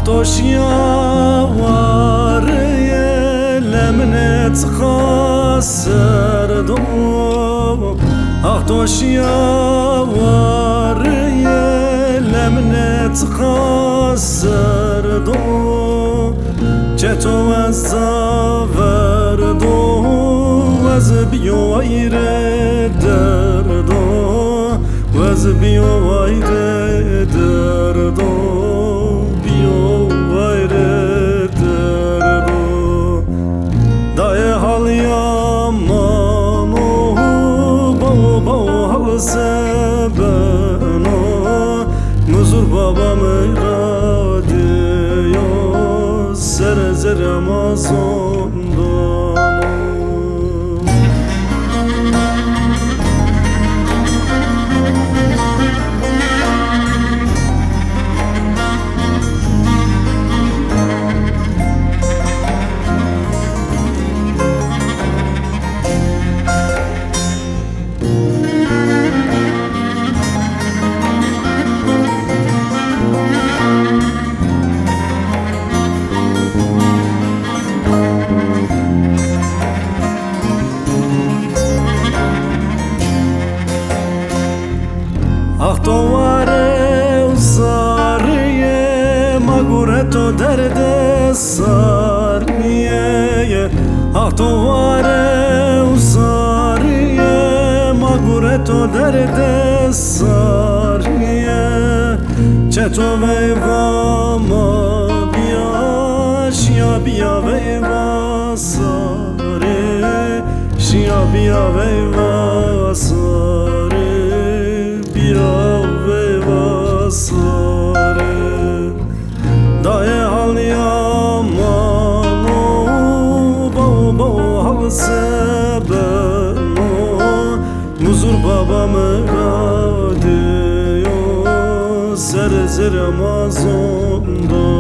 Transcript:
Toşya var lemne tıkasırdım. Toşya var lemne tıkasırdım. Çeto zaverdo vazbiyo ayre derdo, vazbiyo ayre derdo. Sebeno Muzur babamı radyo Zere zere Amazon'dan Tovare usariye magureto derde sariye. Tovare usariye magureto derde sariye. Çeto veyvama biya şia biya veyva sari, şia biya veyva sari. Daye hal yamano Bao bao hal sebeno Muzur babamı radyo Zere zere Amazon'da